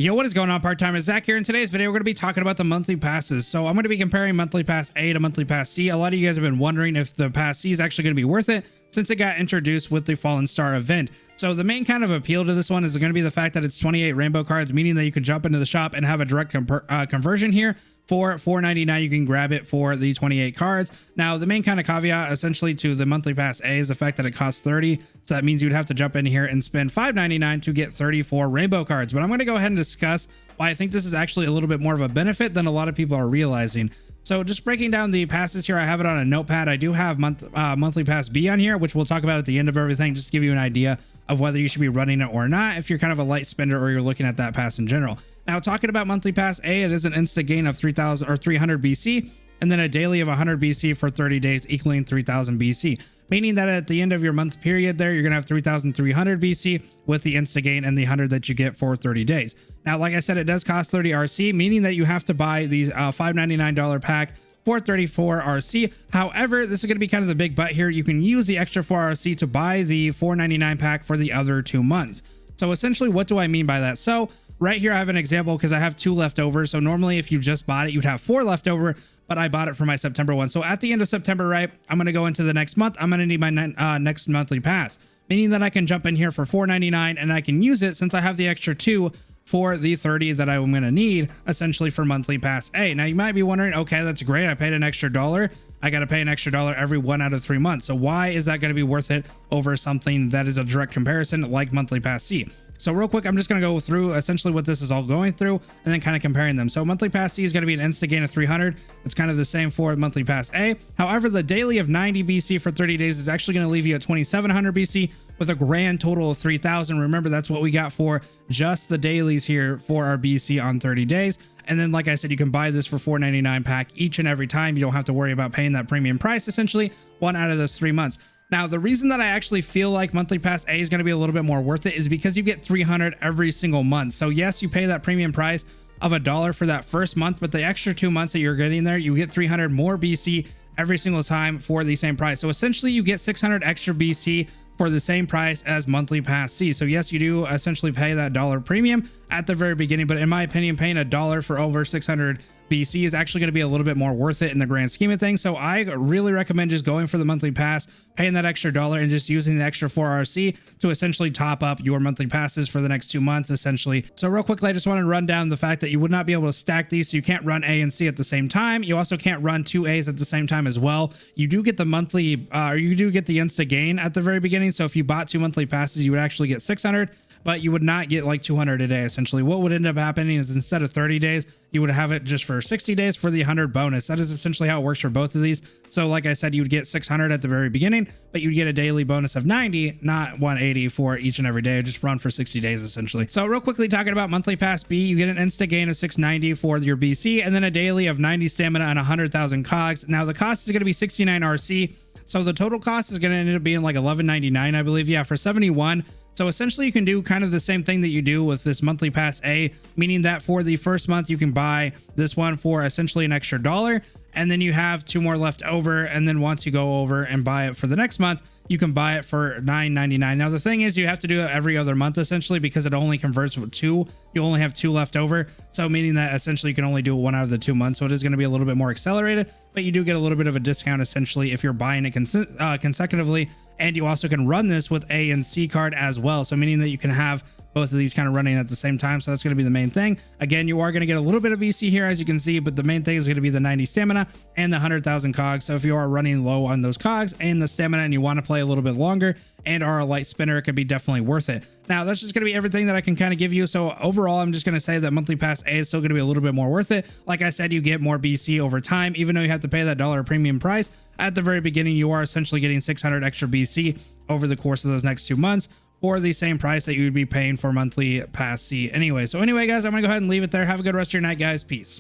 Yo, what is going on? PartTimerZack here. In today's video, we're going to be talking about the monthly passes. So I'm going to be comparing monthly pass A to monthly pass C. A lot of you guys have been wondering if the pass C is actually going to be worth it since it got introduced with the Fallen Star event. So the main kind of appeal to this one is going to be the fact that it's 28 rainbow cards, meaning that you can jump into the shop and have a direct conversion here. For $4.99, you can grab it for the 28 cards. Now, the main kind of caveat essentially to the monthly pass A is the fact that it costs 30. So that means you'd have to jump in here and spend $5.99 to get 34 rainbow cards. But I'm going to go ahead and discuss why I think this is actually a little bit more of a benefit than a lot of people are realizing. So just breaking down the passes here, I have it on a notepad. I do have monthly pass B on here, which we'll talk about at the end of everything, just to give you an idea of whether you should be running it or not if you're kind of a light spender or you're looking at that pass in general. Now, talking about monthly pass A, it is an instant gain of 3,000 or 300 BC, and then a daily of 100 BC for 30 days, equaling 3,000 BC. Meaning that at the end of your month period there, you're going to have 3,300 BC with the instant gain and the 100 that you get for 30 days. Now, like I said, it does cost 30 RC, meaning that you have to buy the $5.99 pack for 34 RC. However, this is going to be kind of the big but here. You can use the extra 4 RC to buy the $4.99 pack for the other 2 months. So essentially, what do I mean by that? So right here, I have an example because I have 2 left over. So normally if you just bought it, you'd have 4 left over, but I bought it for my September one. So at the end of September, right, I'm going to go into the next month. I'm going to need my next monthly pass, meaning that I can jump in here for $4.99 and I can use it since I have the extra 2 for the 30 that I'm going to need essentially for monthly pass A. Now you might be wondering, okay, that's great. I paid an extra $1. I got to pay an extra $1 every 1 out of 3 months. So why is that going to be worth it over something that is a direct comparison like monthly pass C? So real quick, I'm just going to go through essentially what this is all going through and then kind of comparing them. So monthly pass C is going to be an instant gain of 300. It's kind of the same for monthly pass A. However, the daily of 90 BC for 30 days is actually going to leave you at 2,700 BC with a grand total of 3,000. Remember, that's what we got for just the dailies here for our BC on 30 days. And then, like I said, you can buy this for $4.99 pack each and every time. You don't have to worry about paying that premium price, essentially 1 out of those 3 months. Now, the reason that I actually feel like monthly pass A is going to be a little bit more worth it is because you get 300 every single month. So yes, you pay that premium price of $1 for that first month, but the extra 2 months that you're getting there, you get 300 more BC every single time for the same price. So essentially you get 600 extra BC for the same price as monthly pass C. So yes, you do essentially pay that $1 premium at the very beginning, but in my opinion, paying $1 for over 600 BC is actually going to be a little bit more worth it in the grand scheme of things. So I really recommend just going for the monthly pass, paying that extra $1 and just using the extra 4 RC to essentially top up your monthly passes for the next 2 months, essentially. So real quickly, I just want to run down the fact that you would not be able to stack these. So you can't run A and C at the same time. You also can't run 2 A's at the same time as well. You do get the monthly, or you do get the insta gain at the very beginning. So if you bought 2 monthly passes, you would actually get 600. But you would not get like 200 a day. Essentially what would end up happening is instead of 30 days, you would have it just for 60 days for the 100 bonus. That is essentially how it works for both of these. So like I said, you would get 600 at the very beginning, but you'd get a daily bonus of 90, not 180 for each and every day. Just run for 60 days essentially. So real quickly talking about monthly pass B, you get an instant gain of 690 for your BC and then a daily of 90 stamina and 100,000 cogs. Now the cost is going to be 69 RC. So the total cost is going to end up being like 11.99, I believe. Yeah, for 71. So essentially you can do kind of the same thing that you do with this monthly pass A, meaning that for the first month, you can buy this one for essentially an extra $1. And then you have 2 more left over. And then once you go over and buy it for the next month, you can buy it for $9.99. Now, the thing is you have to do it every other month, essentially, because it only converts with 2. You only have 2 left over. So meaning that essentially you can only do it 1 out of the 2 months. So it is going to be a little bit more accelerated, but you do get a little bit of a discount, essentially, if you're buying it consecutively. And you also can run this with A and C card as well. So meaning that you can have both of these kind of running at the same time. So that's going to be the main thing. Again, you are going to get a little bit of BC here, as you can see, but the main thing is going to be the 90 stamina and the 100,000 cogs. So if you are running low on those cogs and the stamina and you want to play a little bit longer and are a light spinner, it could be definitely worth it. Now, that's just going to be everything that I can kind of give you. So overall, I'm just going to say that monthly pass A is still going to be a little bit more worth it. Like I said, you get more BC over time, even though you have to pay that $1 premium price. At the very beginning, you are essentially getting 600 extra BC over the course of those next 2 months for the same price that you would be paying for monthly pass C anyway. So anyway, guys, I'm gonna go ahead and leave it there. Have a good rest of your night, guys. Peace.